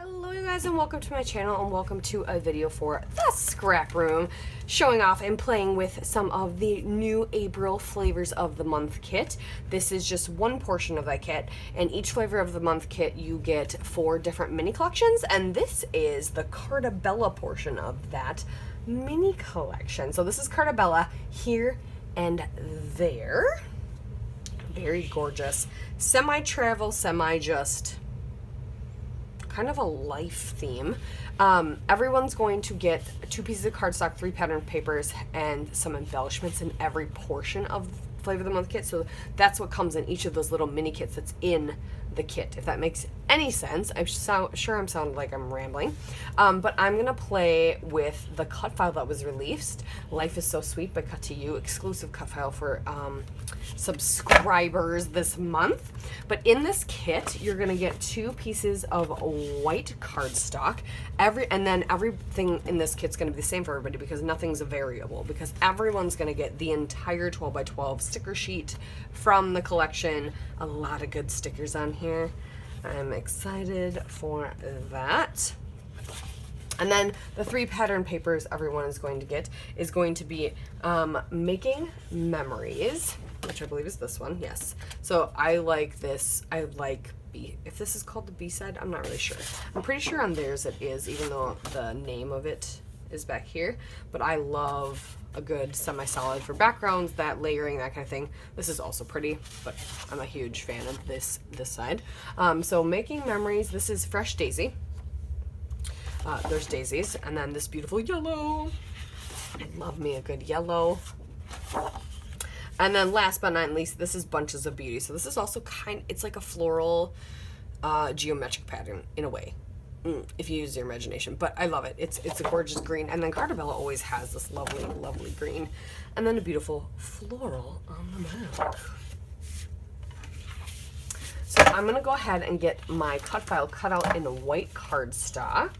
Hello you guys and welcome to my channel and welcome to a video for the Scrap Room, showing off and playing with some of the new April flavors of the month kit. This is just one portion of that kit, and each flavor of the month kit you get 4 different mini collections, and this is the Carta portion of that mini collection. So this is Carta here and there. Very gorgeous. Semi-travel, semi-just kind of a life theme. Everyone's going to get 2 pieces of cardstock, 3 pattern papers, and some embellishments in every portion of Flavor of the Month kit. So that's what comes in each of those little mini kits that's in the kit, if that makes any sense. I'm sure I'm sounding like I'm rambling. But I'm going to play with the Cutfile that was released. Life is So Sweet by Cut to You, exclusive Cutfile for subscribers this month. But in this kit, you're going to get 2 pieces of white cardstock. And then everything in this kit's going to be the same for everybody because nothing's a variable, because everyone's going to get the entire 12 by 12 sticker sheet from the collection. A lot of good stickers on here. I'm excited for that. And then the 3 pattern papers everyone is going to get is going to be Making Memories, which I believe is this one, yes. So I like this. I like B. If this is called the B side, I'm not really sure. I'm pretty sure on theirs it is, even though the name of it is back here. But I love a good semi-solid for backgrounds, that layering, that kind of thing. This is also pretty, but I'm a huge fan of this side. So Making Memories, this is Fresh Daisy. There's daisies, and then this beautiful yellow. I love me a good yellow. And then last but not least, this is Bunches of Beauty. So this is also it's like a floral geometric pattern in a way, if you use your imagination. But I love it. It's a gorgeous green. And then Carta always has this lovely, lovely green. And then a beautiful floral on the back. So I'm going to go ahead and get my Cutfile cut out in white cardstock.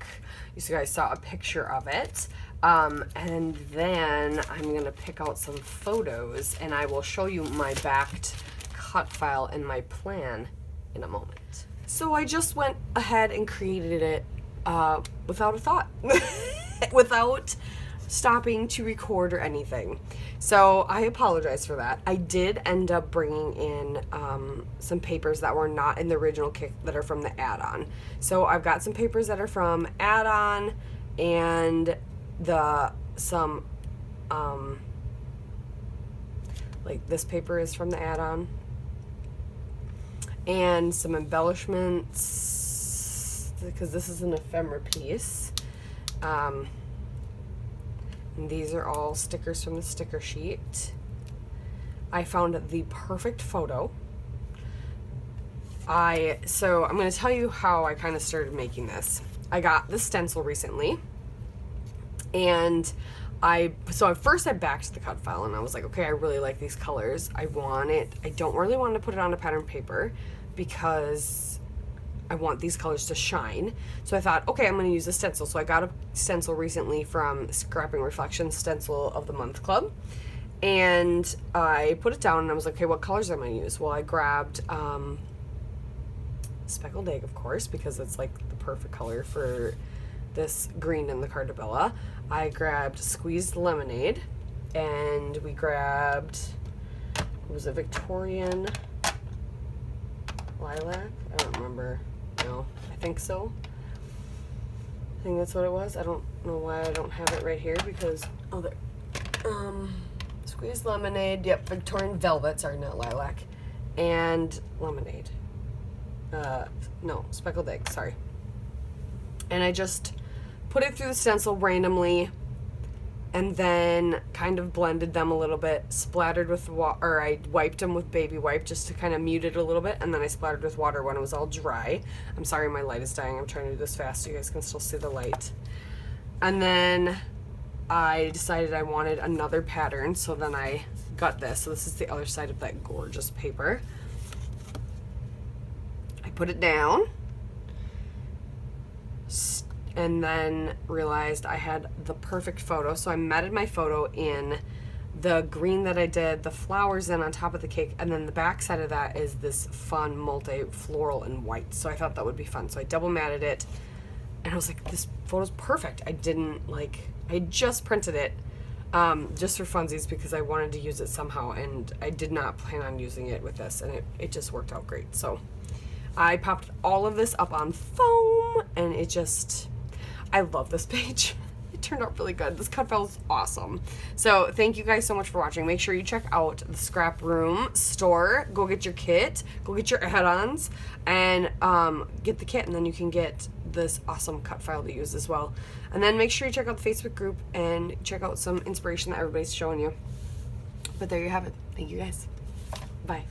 You guys saw a picture of it. And then I'm going to pick out some photos and I will show you my backed Cutfile and my plan in a moment. So I just went ahead and created it without a thought, without stopping to record or anything. So I apologize for that. I did end up bringing in some papers that were not in the original kit that are from the add-on. So I've got some papers that are from add-on and like this paper is from the add-on, and some embellishments because this is an ephemera piece. And these are all stickers from the sticker sheet. I found the perfect photo. So I'm going to tell you how I kind of started making this. I got this stencil recently, and so at first I backed the Cutfile and I was like, okay, I really like these colors. I don't really want to put it on a pattern paper because I want these colors to shine. So I thought, okay, I'm going to use a stencil. So I got a stencil recently from Scrapping Reflections Stencil of the Month Club. And I put it down and I was like, okay, what colors am I going to use? Well, I grabbed Speckled Egg, of course, because it's like the perfect color for this green in the Carta. I grabbed Squeezed Lemonade, and we grabbed, was it Victorian Lilac? I don't remember. No, I think so. I think that's what it was. I don't know why I don't have it right here because, oh, there. Squeezed Lemonade, yep, Victorian Velvet, sorry, not Lilac, and Lemonade. No, Speckled Egg, sorry. And I just put it through the stencil randomly and then kind of blended them a little bit, splattered with water, or I wiped them with baby wipe just to kind of mute it a little bit, and then I splattered with water when it was all dry. I'm sorry my light is dying. I'm trying to do this fast so you guys can still see the light. And then I decided I wanted another pattern, so then I got this. So this is the other side of that gorgeous paper. I put it down and then realized I had the perfect photo. So I matted my photo in the green that I did the flowers in on top of the cake, and then the back side of that is this fun multi floral and white. So I thought that would be fun. So I double matted it, and I was like, this photo's perfect. I just printed it just for funsies because I wanted to use it somehow, and I did not plan on using it with this, and it just worked out great. So I popped all of this up on foam, and I love this page. It turned out really good. This Cutfile is awesome. So thank you guys so much for watching. Make sure you check out the ScrapRoom store. Go get your kit. Go get your add-ons, and get the kit, and then you can get this awesome Cutfile to use as well. And then make sure you check out the Facebook group and check out some inspiration that everybody's showing you. But there you have it. Thank you guys. Bye.